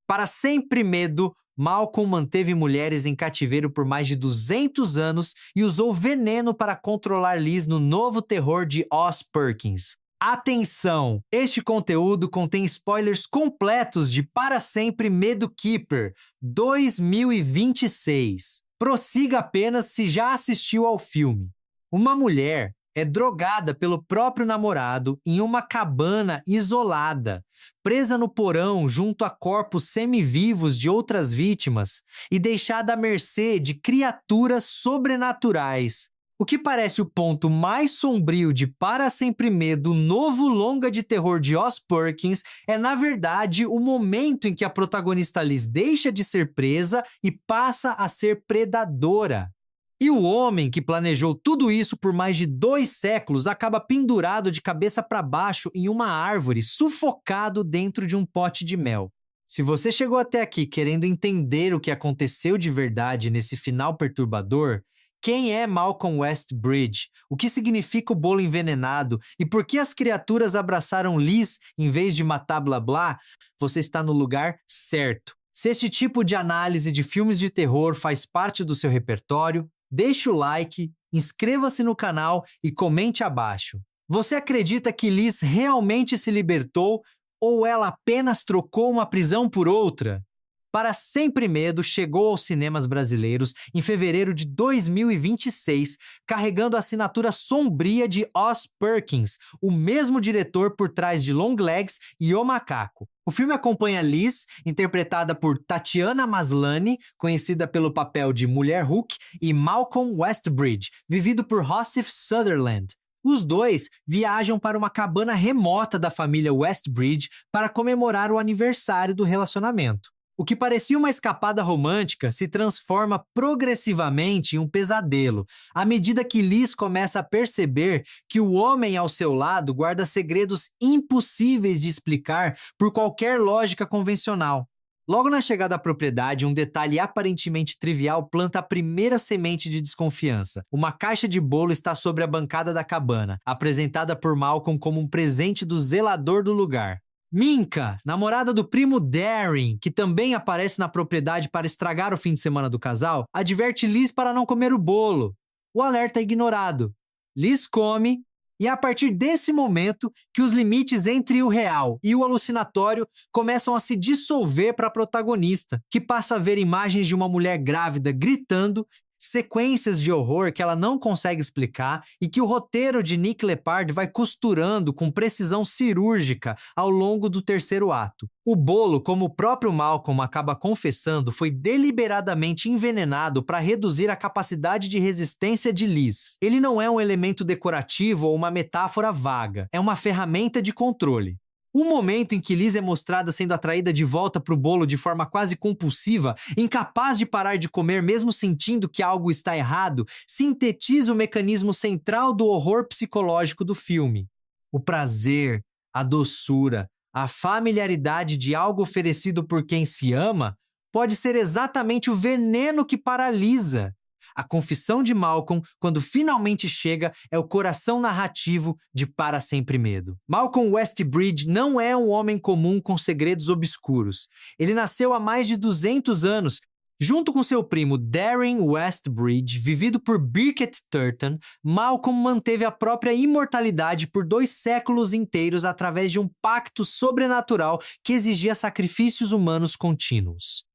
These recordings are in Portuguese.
Para sempre medo, Malcolm manteve mulheres em cativeiro por mais de 200 anos e usou veneno para controlar Liz no novo terror de Oz Perkins. Atenção! Este conteúdo contém spoilers completos de Para Sempre Medo Keeper 2026. Prossiga apenas se já assistiu ao filme. Uma mulher é drogada pelo próprio namorado em uma cabana isolada, presa no porão junto a corpos semivivos de outras vítimas e deixada à mercê de criaturas sobrenaturais. O que parece o ponto mais sombrio de Para Sempre Medo, novo longa de terror de Oz Perkins, é na verdade o momento em que a protagonista Liz deixa de ser presa e passa a ser predadora. E o homem que planejou tudo isso por mais de 2 séculos acaba pendurado de cabeça para baixo em uma árvore, sufocado dentro de um pote de mel. Se você chegou até aqui querendo entender o que aconteceu de verdade nesse final perturbador, quem é Malcolm Westbridge, o que significa o bolo envenenado e por que as criaturas abraçaram Liz em vez de matar blá blá, você está no lugar certo. Se este tipo de análise de filmes de terror faz parte do seu repertório, deixe o like, inscreva-se no canal e comente abaixo. Você acredita que Liz realmente se libertou ou ela apenas trocou uma prisão por outra? Para Sempre Medo chegou aos cinemas brasileiros em fevereiro de 2026, carregando a assinatura sombria de Oz Perkins, o mesmo diretor por trás de Longlegs e O Macaco. O filme acompanha Liz, interpretada por Tatiana Maslany, conhecida pelo papel de Mulher Hulk, e Malcolm Westbridge, vivido por Rossif Sutherland. Os dois viajam para uma cabana remota da família Westbridge para comemorar o aniversário do relacionamento. O que parecia uma escapada romântica se transforma progressivamente em um pesadelo, à medida que Liz começa a perceber que o homem ao seu lado guarda segredos impossíveis de explicar por qualquer lógica convencional. Logo na chegada à propriedade, um detalhe aparentemente trivial planta a primeira semente de desconfiança. Uma caixa de bolo está sobre a bancada da cabana, apresentada por Malcolm como um presente do zelador do lugar. Minka, namorada do primo Darren, que também aparece na propriedade para estragar o fim de semana do casal, adverte Liz para não comer o bolo. O alerta é ignorado. Liz come, e é a partir desse momento que os limites entre o real e o alucinatório começam a se dissolver para a protagonista, que passa a ver imagens de uma mulher grávida gritando, sequências de horror que ela não consegue explicar e que o roteiro de Nick Lepard vai costurando com precisão cirúrgica ao longo do terceiro ato. O bolo, como o próprio Malcolm acaba confessando, foi deliberadamente envenenado para reduzir a capacidade de resistência de Liz. Ele não é um elemento decorativo ou uma metáfora vaga, é uma ferramenta de controle. O momento em que Liz é mostrada sendo atraída de volta para o bolo de forma quase compulsiva, incapaz de parar de comer mesmo sentindo que algo está errado, sintetiza o mecanismo central do horror psicológico do filme. O prazer, a doçura, a familiaridade de algo oferecido por quem se ama pode ser exatamente o veneno que paralisa. A confissão de Malcolm, quando finalmente chega, é o coração narrativo de Para Sempre Medo. Malcolm Westbridge não é um homem comum com segredos obscuros. Ele nasceu há mais de 200 anos, junto com seu primo Darren Westbridge, vivido por Birgit Turton. Malcolm manteve a própria imortalidade por 2 séculos inteiros através de um pacto sobrenatural que exigia sacrifícios humanos contínuos.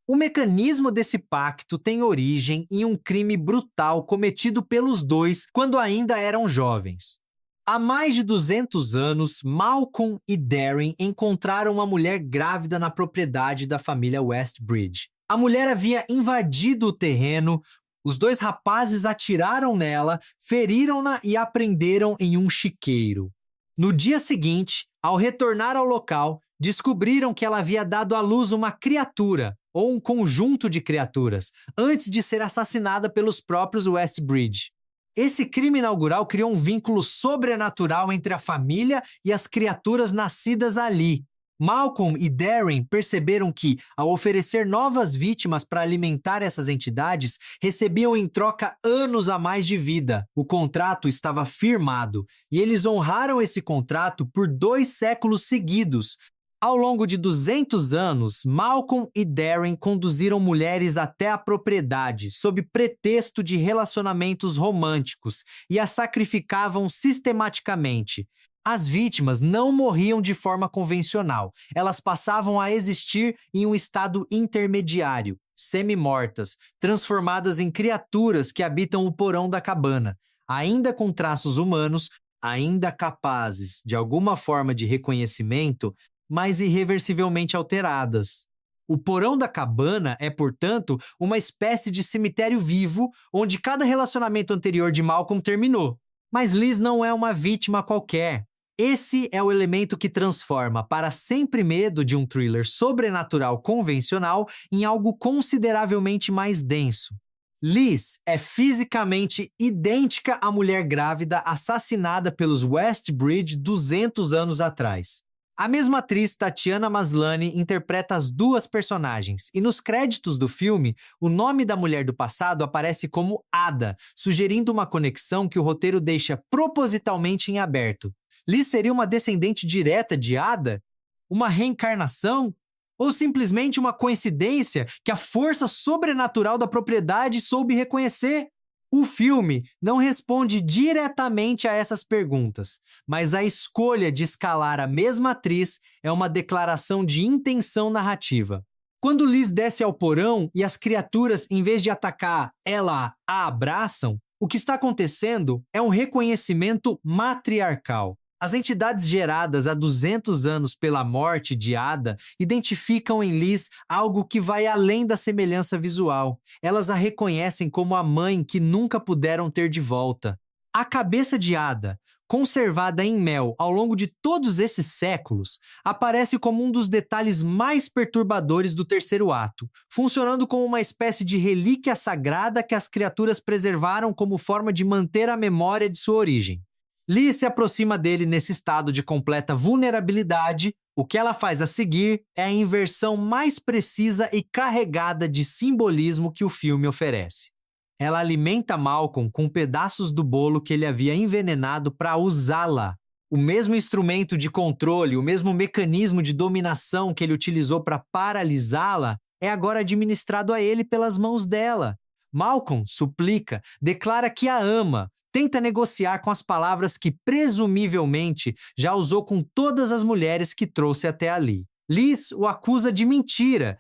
O mecanismo desse pacto tem origem em um crime brutal cometido pelos dois quando ainda eram jovens. Há mais de 200 anos, Malcolm e Darren encontraram uma mulher grávida na propriedade da família Westbridge. A mulher havia invadido o terreno, os 2 rapazes atiraram nela, feriram-na e a prenderam em um chiqueiro. No dia seguinte, ao retornar ao local, descobriram que ela havia dado à luz uma criatura, ou um conjunto de criaturas, antes de ser assassinada pelos próprios Westbridge. Esse crime inaugural criou um vínculo sobrenatural entre a família e as criaturas nascidas ali. Malcolm e Darren perceberam que, ao oferecer novas vítimas para alimentar essas entidades, recebiam em troca anos a mais de vida. O contrato estava firmado, e eles honraram esse contrato por 2 séculos seguidos, Ao longo de 200 anos, Malcolm e Darren conduziram mulheres até a propriedade sob pretexto de relacionamentos românticos e as sacrificavam sistematicamente. As vítimas não morriam de forma convencional, elas passavam a existir em um estado intermediário, semi-mortas, transformadas em criaturas que habitam o porão da cabana, ainda com traços humanos, ainda capazes de alguma forma de reconhecimento, mas irreversivelmente alteradas. O porão da cabana é, portanto, uma espécie de cemitério vivo onde cada relacionamento anterior de Malcolm terminou. Mas Liz não é uma vítima qualquer. Esse é o elemento que transforma para sempre medo de um thriller sobrenatural convencional em algo consideravelmente mais denso. Liz é fisicamente idêntica à mulher grávida assassinada pelos Westbridge 200 anos atrás. A mesma atriz, Tatiana Maslany, interpreta as duas personagens, e nos créditos do filme, o nome da mulher do passado aparece como Ada, sugerindo uma conexão que o roteiro deixa propositalmente em aberto. Liz seria uma descendente direta de Ada? Uma reencarnação? Ou simplesmente uma coincidência que a força sobrenatural da propriedade soube reconhecer? O filme não responde diretamente a essas perguntas, mas a escolha de escalar a mesma atriz é uma declaração de intenção narrativa. Quando Liz desce ao porão e as criaturas, em vez de atacar, ela a abraçam, o que está acontecendo é um reconhecimento matriarcal. As entidades geradas há 200 anos pela morte de Ada identificam em Liz algo que vai além da semelhança visual. Elas a reconhecem como a mãe que nunca puderam ter de volta. A cabeça de Ada, conservada em mel ao longo de todos esses séculos, aparece como um dos detalhes mais perturbadores do terceiro ato, funcionando como uma espécie de relíquia sagrada que as criaturas preservaram como forma de manter a memória de sua origem. Liz se aproxima dele nesse estado de completa vulnerabilidade. O que ela faz a seguir é a inversão mais precisa e carregada de simbolismo que o filme oferece. Ela alimenta Malcolm com pedaços do bolo que ele havia envenenado para usá-la. O mesmo instrumento de controle, o mesmo mecanismo de dominação que ele utilizou para paralisá-la é agora administrado a ele pelas mãos dela. Malcolm suplica, declara que a ama, tenta negociar com as palavras que presumivelmente já usou com todas as mulheres que trouxe até ali. Liz o acusa de mentira.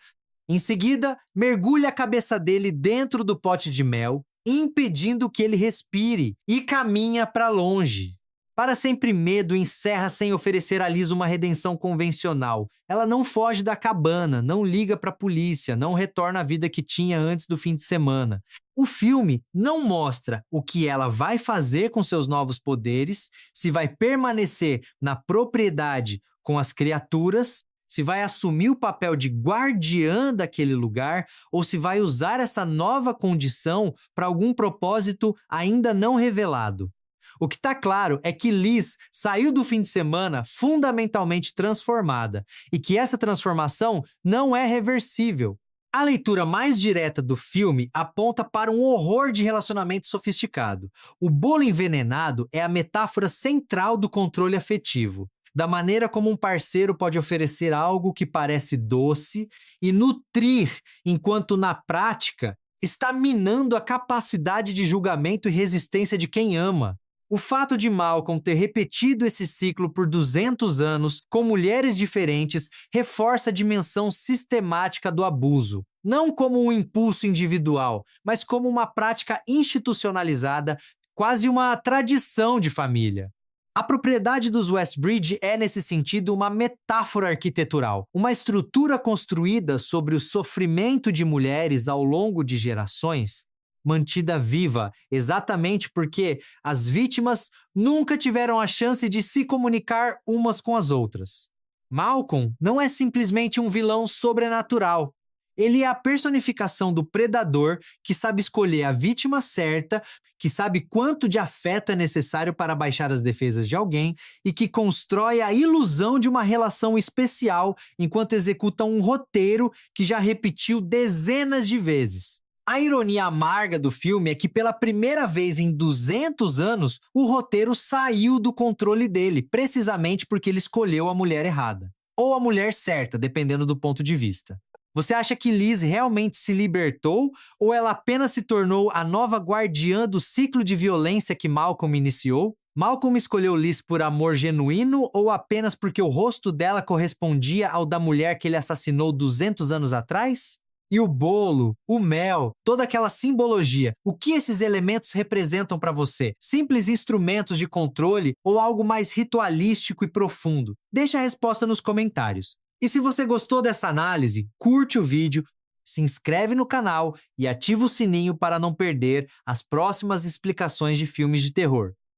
Em seguida, mergulha a cabeça dele dentro do pote de mel, impedindo que ele respire, e caminha para longe. Para sempre medo encerra sem oferecer a Liz uma redenção convencional. Ela não foge da cabana, não liga para a polícia, não retorna à vida que tinha antes do fim de semana. O filme não mostra o que ela vai fazer com seus novos poderes, se vai permanecer na propriedade com as criaturas, se vai assumir o papel de guardiã daquele lugar ou se vai usar essa nova condição para algum propósito ainda não revelado. O que está claro é que Liz saiu do fim de semana fundamentalmente transformada e que essa transformação não é reversível. A leitura mais direta do filme aponta para um horror de relacionamento sofisticado. O bolo envenenado é a metáfora central do controle afetivo, da maneira como um parceiro pode oferecer algo que parece doce e nutrir, enquanto na prática está minando a capacidade de julgamento e resistência de quem ama. O fato de Malcolm ter repetido esse ciclo por 200 anos com mulheres diferentes reforça a dimensão sistemática do abuso, não como um impulso individual, mas como uma prática institucionalizada, quase uma tradição de família. A propriedade dos Westbridge é, nesse sentido, uma metáfora arquitetural, uma estrutura construída sobre o sofrimento de mulheres ao longo de gerações, mantida viva, exatamente porque as vítimas nunca tiveram a chance de se comunicar umas com as outras. Malcolm não é simplesmente um vilão sobrenatural. Ele é a personificação do predador que sabe escolher a vítima certa, que sabe quanto de afeto é necessário para baixar as defesas de alguém e que constrói a ilusão de uma relação especial enquanto executa um roteiro que já repetiu dezenas de vezes. A ironia amarga do filme é que pela primeira vez em 200 anos, o roteiro saiu do controle dele, precisamente porque ele escolheu a mulher errada. ou a mulher certa, dependendo do ponto de vista. Você acha que Liz realmente se libertou ou ela apenas se tornou a nova guardiã do ciclo de violência que Malcolm iniciou? Malcolm escolheu Liz por amor genuíno ou apenas porque o rosto dela correspondia ao da mulher que ele assassinou 200 anos atrás? E o bolo, o mel, toda aquela simbologia, o que esses elementos representam para você? Simples instrumentos de controle ou algo mais ritualístico e profundo? Deixa a resposta nos comentários. E se você gostou dessa análise, curte o vídeo, se inscreve no canal e ativa o sininho para não perder as próximas explicações de filmes de terror.